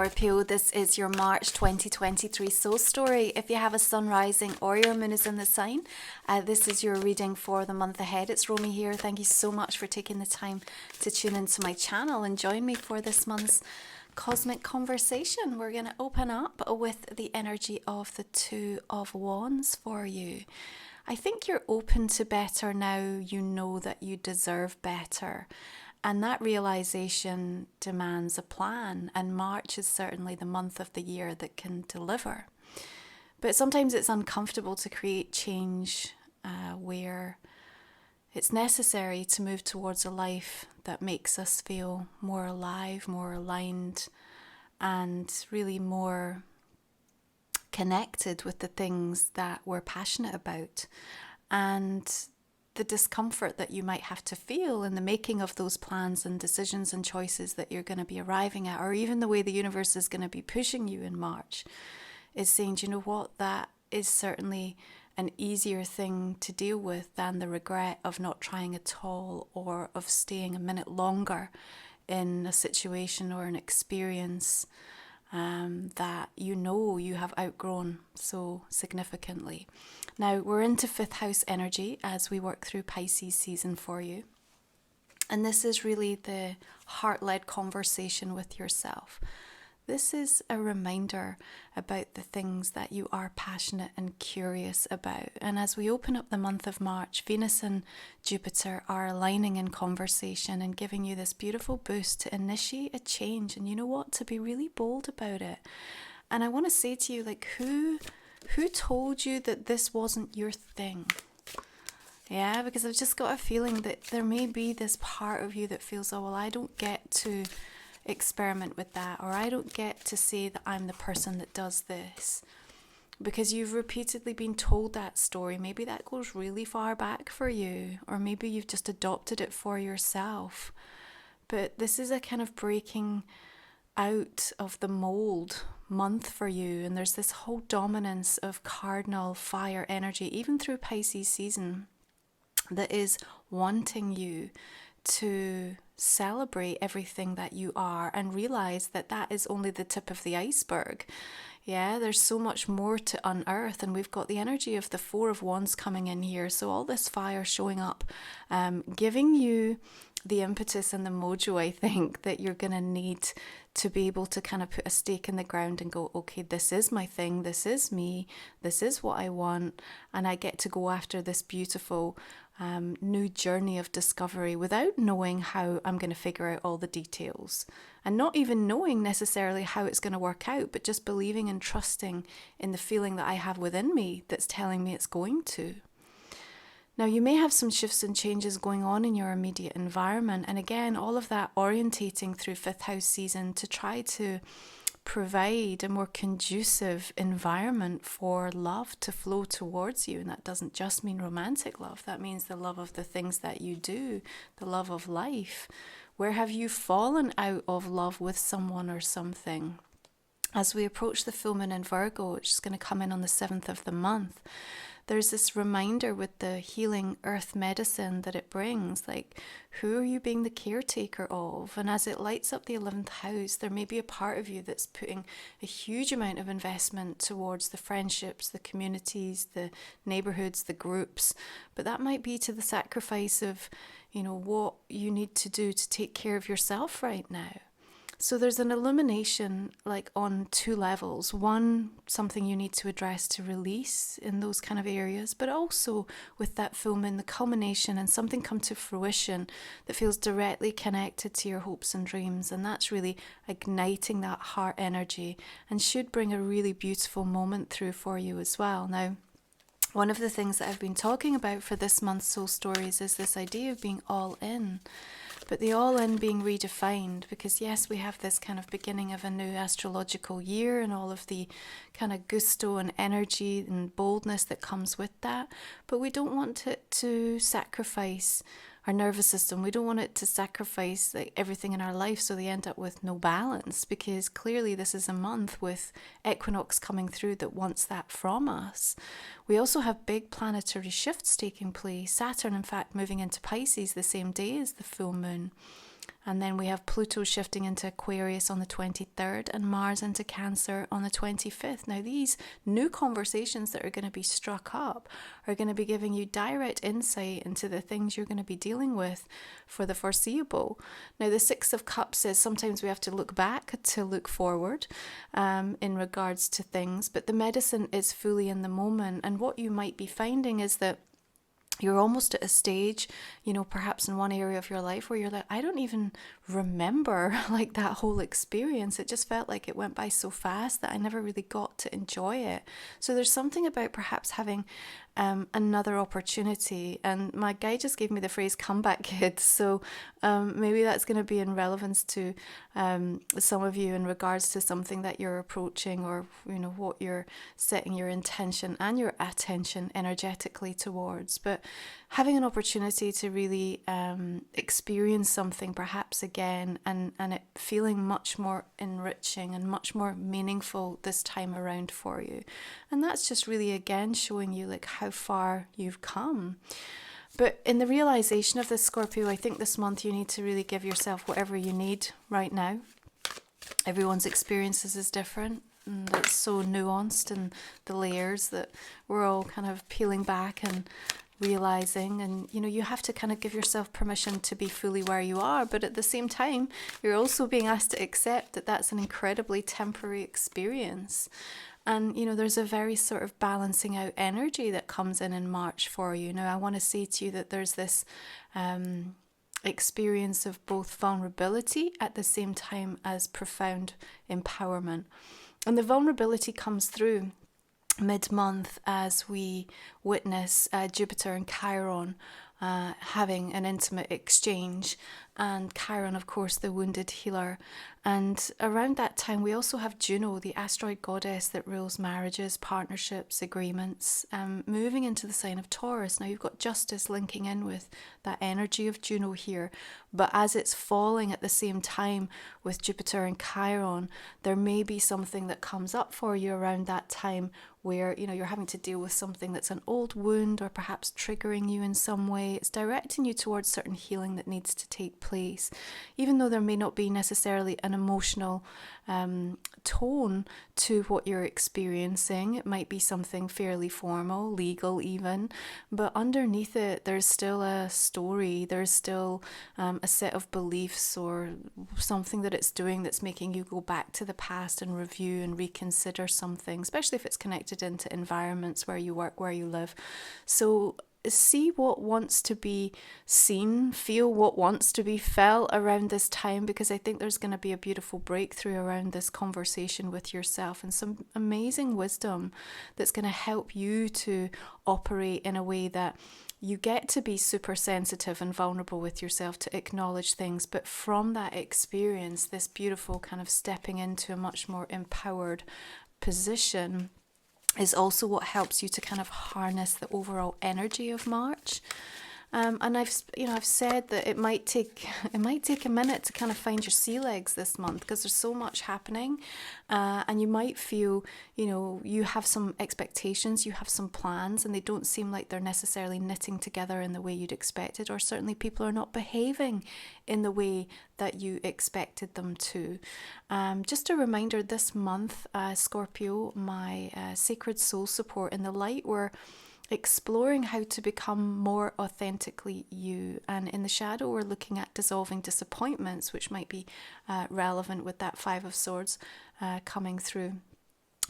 Scorpio, this is your March 2023 soul story. If you have a sun rising or your moon is in the sign, this is your reading for the month ahead. It's Romy here. Thank you so much for taking the time to tune into my channel and join me for this month's cosmic conversation. We're going to open up with the energy of the Two of Wands for you. I think you're open to better now. You know that you deserve better. And that realization demands a plan, and March is certainly the month of the year that can deliver. But sometimes it's uncomfortable to create change where it's necessary to move towards a life that makes us feel more alive, more aligned, and really more connected with the things that we're passionate about. And the discomfort that you might have to feel in the making of those plans and decisions and choices that you're going to be arriving at, or even the way the universe is going to be pushing you in March, is saying, do you know what, that is certainly an easier thing to deal with than the regret of not trying at all, or of staying a minute longer in a situation or an experience that you know you have outgrown so significantly. Now, we're into 5th house energy as we work through Pisces season for you. And this is really the heart-led conversation with yourself. This is a reminder about the things that you are passionate and curious about. And as we open up the month of March, Venus and Jupiter are aligning in conversation and giving you this beautiful boost to initiate a change. And you know what? To be really bold about it. And I want to say to you, like, who told you that this wasn't your thing? Yeah, because I've just got a feeling that there may be this part of you that feels, oh, well, I don't get to experiment with that, or I don't get to say that I'm the person that does this, because you've repeatedly been told that story. Maybe that goes really far back for you, or maybe you've just adopted it for yourself. But this is a kind of breaking out of the mold month for you, and there's this whole dominance of cardinal fire energy, even through Pisces season, that is wanting you to celebrate everything that you are and realize that that is only the tip of the iceberg. Yeah, there's so much more to unearth, and we've got the energy of the 4 of Wands coming in here. So all this fire showing up, giving you the impetus and the mojo, I think, that you're going to need to be able to kind of put a stake in the ground and go, okay, this is my thing, this is me, this is what I want, and I get to go after this beautiful new journey of discovery without knowing how I'm going to figure out all the details, and not even knowing necessarily how it's going to work out, but just believing and trusting in the feeling that I have within me that's telling me it's going to. Now, you may have some shifts and changes going on in your immediate environment, and again, all of that orientating through 5th house season to try to provide a more conducive environment for love to flow towards you. And that doesn't just mean romantic love. That means the love of the things that you do, the love of life. Where have you fallen out of love with someone or something? As we approach the full moon in Virgo, which is going to come in on the 7th of the month, there's this reminder with the healing earth medicine that it brings, like, who are you being the caretaker of? And as it lights up the 11th house, there may be a part of you that's putting a huge amount of investment towards the friendships, the communities, the neighborhoods, the groups. But that might be to the sacrifice of, you know, what you need to do to take care of yourself right now. So there's an illumination, like, on 2 levels. One, something you need to address to release in those kind of areas, but also with that full moon, the culmination and something come to fruition that feels directly connected to your hopes and dreams. And that's really igniting that heart energy and should bring a really beautiful moment through for you as well. Now, one of the things that I've been talking about for this month's Soul Stories is this idea of being all in. But the all-in being redefined, because yes, we have this kind of beginning of a new astrological year and all of the kind of gusto and energy and boldness that comes with that. But we don't want it to sacrifice our nervous system. We don't want it to sacrifice, like, everything in our life so they end up with no balance, because clearly this is a month with equinox coming through that wants that from us. We also have big planetary shifts taking place. Saturn, in fact, moving into Pisces the same day as the full moon. And then we have Pluto shifting into Aquarius on the 23rd and Mars into Cancer on the 25th. Now, these new conversations that are going to be struck up are going to be giving you direct insight into the things you're going to be dealing with for the foreseeable. Now, the Six of Cups says sometimes we have to look back to look forward in regards to things, but the medicine is fully in the moment. And what you might be finding is that you're almost at a stage, you know, perhaps in one area of your life where you're like, I don't even remember like that whole experience. It just felt like it went by so fast that I never really got to enjoy it. So there's something about perhaps having another opportunity. And my guy just gave me the phrase comeback kid. So maybe that's going to be in relevance to some of you in regards to something that you're approaching, or, you know, what you're setting your intention and your attention energetically towards. But having an opportunity to really experience something perhaps again, and it feeling much more enriching and much more meaningful this time around for you. And that's just really again showing you like how far you've come. But in the realization of this, Scorpio, I think this month you need to really give yourself whatever you need right now. Everyone's experiences is different, and it's so nuanced, and the layers that we're all kind of peeling back and realizing. And you know, you have to kind of give yourself permission to be fully where you are, but at the same time you're also being asked to accept that that's an incredibly temporary experience. And you know, there's a very sort of balancing out energy that comes in March for you. Now, I want to say to you that there's this experience of both vulnerability at the same time as profound empowerment. And the vulnerability comes through mid-month as we witness Jupiter and Chiron having an intimate exchange, and Chiron, of course, the wounded healer. And around that time we also have Juno, the asteroid goddess that rules marriages, partnerships, agreements, moving into the sign of Taurus. Now you've got justice linking in with that energy of Juno here, but as it's falling at the same time with Jupiter and Chiron, there may be something that comes up for you around that time where, you know, you're having to deal with something that's an old wound, or perhaps triggering you in some way. It's directing you towards certain healing that needs to take place, even though there may not be necessarily an emotional tone to what you're experiencing. It might be something fairly formal, legal even, but underneath it there's still a story, there's still a set of beliefs or something that it's doing that's making you go back to the past and review and reconsider something, especially if it's connected into environments where you work, where you live. So see what wants to be seen, feel what wants to be felt around this time, because I think there's going to be a beautiful breakthrough around this conversation with yourself, and some amazing wisdom that's going to help you to operate in a way that you get to be super sensitive and vulnerable with yourself, to acknowledge things, but from that experience, this beautiful kind of stepping into a much more empowered position is also what helps you to kind of harness the overall energy of March. And I've said that it might take a minute to kind of find your sea legs this month, because there's so much happening, and you might feel, you know, you have some expectations, you have some plans, and they don't seem like they're necessarily knitting together in the way you'd expected, or certainly people are not behaving in the way that you expected them to. Just a reminder, this month, Scorpio, my sacred soul support in the light, we're exploring how to become more authentically you, and in the shadow we're looking at dissolving disappointments, which might be relevant with that Five of Swords coming through.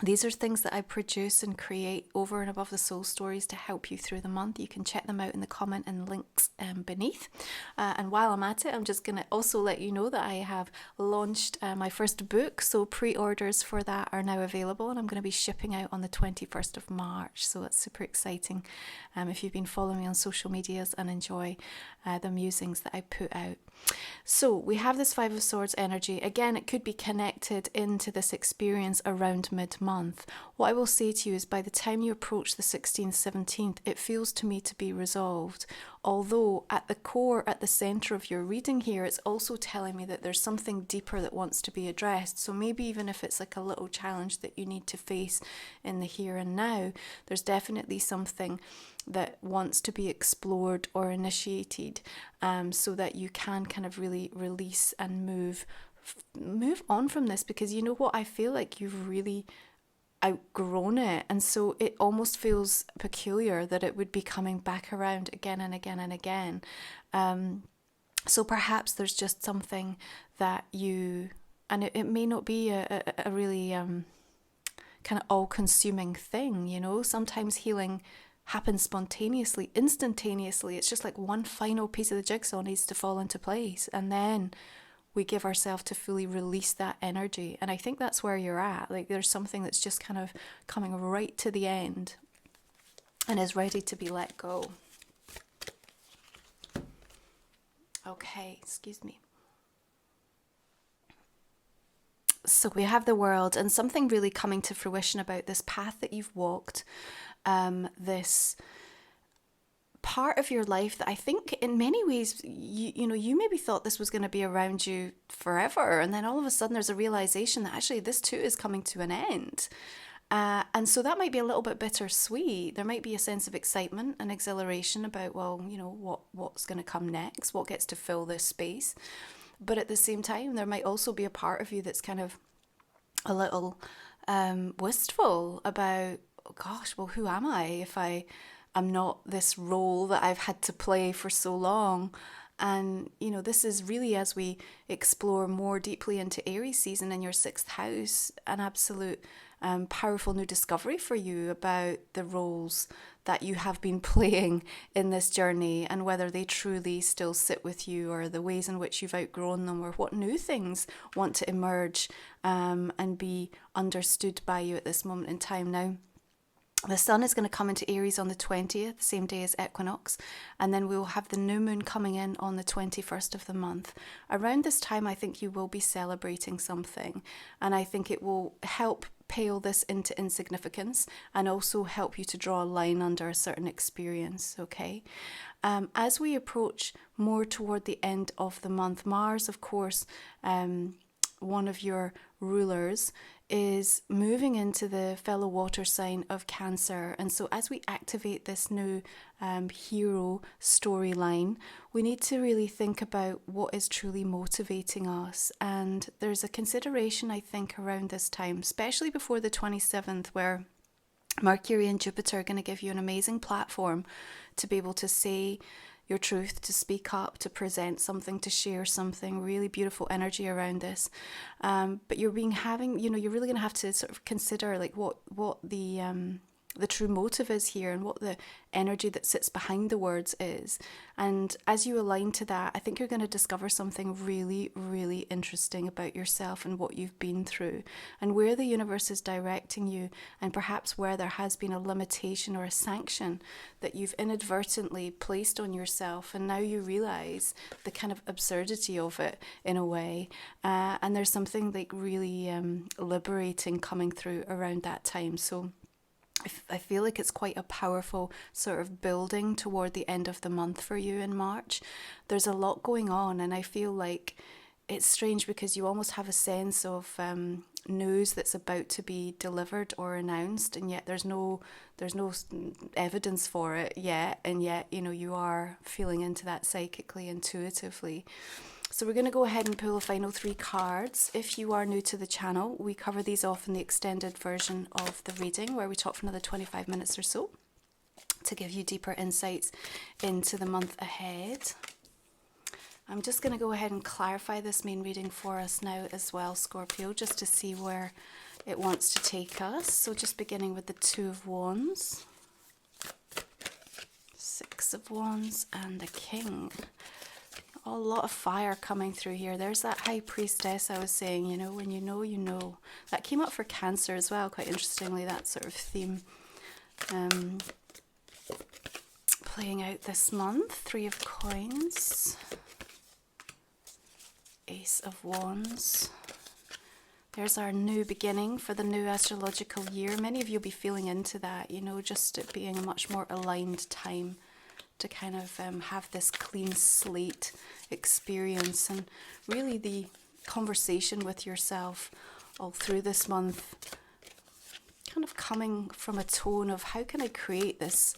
These are things that I produce and create over and above the soul stories to help you through the month. You can check them out in the comment and links beneath. And while I'm at it, I'm just going to also let you know that I have launched my first book. So pre-orders for that are now available, and I'm going to be shipping out on the 21st of March. So that's super exciting if you've been following me on social medias and enjoy the musings that I put out. So we have this Five of Swords energy. Again, it could be connected into this experience around mid-month. month. What I will say to you is by the time you approach the 16th, 17th, it feels to me to be resolved. Although at the core, at the center of your reading here, it's also telling me that there's something deeper that wants to be addressed. So maybe even if it's like a little challenge that you need to face in the here and now, there's definitely something that wants to be explored or initiated, so that you can kind of really release and move on from this, because you know what, I feel like you've really outgrown it, and so it almost feels peculiar that it would be coming back around again and again and again. So perhaps there's just something that you, and it may not be a really kind of all-consuming thing, you know. Sometimes healing happens spontaneously, instantaneously. It's just like one final piece of the jigsaw needs to fall into place, and then we give ourselves to fully release that energy. And I think that's where you're at. Like there's something that's just kind of coming right to the end and is ready to be let go. Okay, excuse me. So we have the World, and something really coming to fruition about this path that you've walked, this part of your life that I think in many ways, you know, you maybe thought this was going to be around you forever, and then all of a sudden there's a realization that actually this too is coming to an end. And so that might be a little bit bittersweet. There might be a sense of excitement and exhilaration about, well, you know, what's going to come next, what gets to fill this space. But at the same time, there might also be a part of you that's kind of a little wistful about, oh gosh, well, who am I if I'm not this role that I've had to play for so long? And, you know, this is really, as we explore more deeply into Aries season in your 6th house, an absolute powerful new discovery for you about the roles that you have been playing in this journey, and whether they truly still sit with you, or the ways in which you've outgrown them, or what new things want to emerge and be understood by you at this moment in time. Now, the sun is going to come into Aries on the 20th, same day as equinox, and then we will have the new moon coming in on the 21st of the month. Around this time, I think you will be celebrating something, and I think it will help pale this into insignificance and also help you to draw a line under a certain experience, okay? As we approach more toward the end of the month, Mars, of course, one of your rulers, is moving into the fellow water sign of Cancer. And so as we activate this new hero storyline, we need to really think about what is truly motivating us. And there's a consideration, I think, around this time, especially before the 27th, where Mercury and Jupiter are going to give you an amazing platform to be able to say your truth, to speak up, to present something, to share something. Really beautiful energy around this. But you're really going to have to sort of consider like what the true motive is here, and what the energy that sits behind the words is. And as you align to that, I think you're going to discover something really, really interesting about yourself and what you've been through, and where the universe is directing you, and perhaps where there has been a limitation or a sanction that you've inadvertently placed on yourself, and now you realize the kind of absurdity of it in a way. And there's something like really liberating coming through around that time. So I feel like it's quite a powerful sort of building toward the end of the month for you in March. There's a lot going on, and I feel like it's strange because you almost have a sense of news that's about to be delivered or announced, and yet there's no evidence for it yet, and yet, you know, you are feeling into that psychically, intuitively. So we're going to go ahead and pull the final 3 cards. If you are new to the channel, we cover these off in the extended version of the reading, where we talk for another 25 minutes or so to give you deeper insights into the month ahead. I'm just going to go ahead and clarify this main reading for us now as well, Scorpio, just to see where it wants to take us. So just beginning with the 2 of Wands, 6 of Wands, and the King. A lot of fire coming through here. There's that High Priestess I was saying, you know, when you know, you know. That came up for Cancer as well, quite interestingly, that sort of theme playing out this month. 3 of Coins, Ace of Wands, There's our new beginning for the new astrological year. Many of you will be feeling into that, you know, just it being a much more aligned time to kind of have this clean slate experience, and really the conversation with yourself all through this month kind of coming from a tone of how can I create this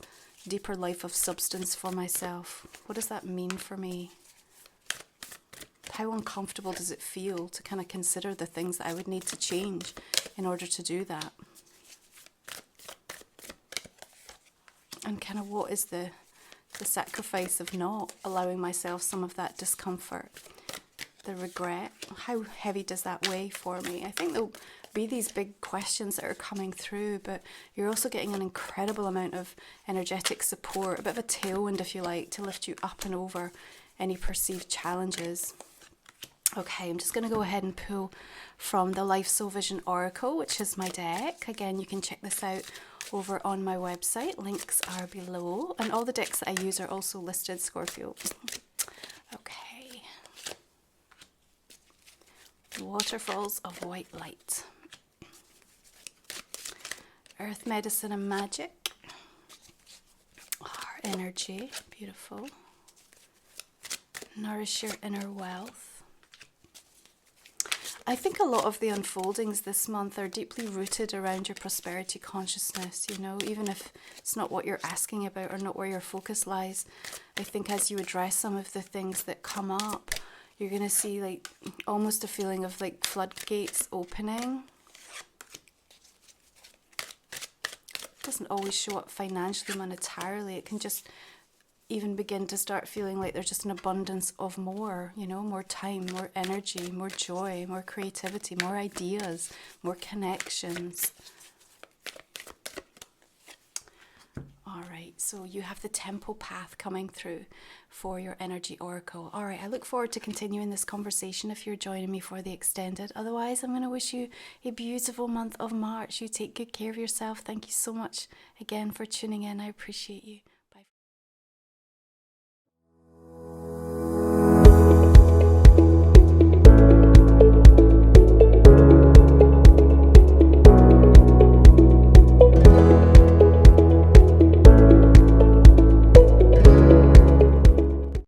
deeper life of substance for myself? What does that mean for me? How uncomfortable does it feel to kind of consider the things that I would need to change in order to do that? And kind of what is the sacrifice of not allowing myself some of that discomfort, the regret? How heavy does that weigh for me? I think there'll be these big questions that are coming through, but you're also getting an incredible amount of energetic support, a bit of a tailwind, if you like, to lift you up and over any perceived challenges. Okay, I'm just going to go ahead and pull from the Life Soul Vision Oracle, which is my deck. Again, you can check this out over on my website. Links are below. And all the decks that I use are also listed, Scorpio. Okay. Waterfalls of White Light. Earth, Medicine and Magic. Heart Energy. Beautiful. Nourish Your Inner Wealth. I think a lot of the unfoldings this month are deeply rooted around your prosperity consciousness, you know, even if it's not what you're asking about or not where your focus lies. I think as you address some of the things that come up, you're going to see like almost a feeling of like floodgates opening. It doesn't always show up financially, monetarily. It can just even begin to start feeling like there's just an abundance of more, you know, more time, more energy, more joy, more creativity, more ideas, more connections. All right, so you have the temple path coming through for your energy oracle. All right, I look forward to continuing this conversation if you're joining me for the extended. Otherwise, I'm going to wish you a beautiful month of March. You take good care of yourself. Thank you so much again for tuning in. I appreciate you.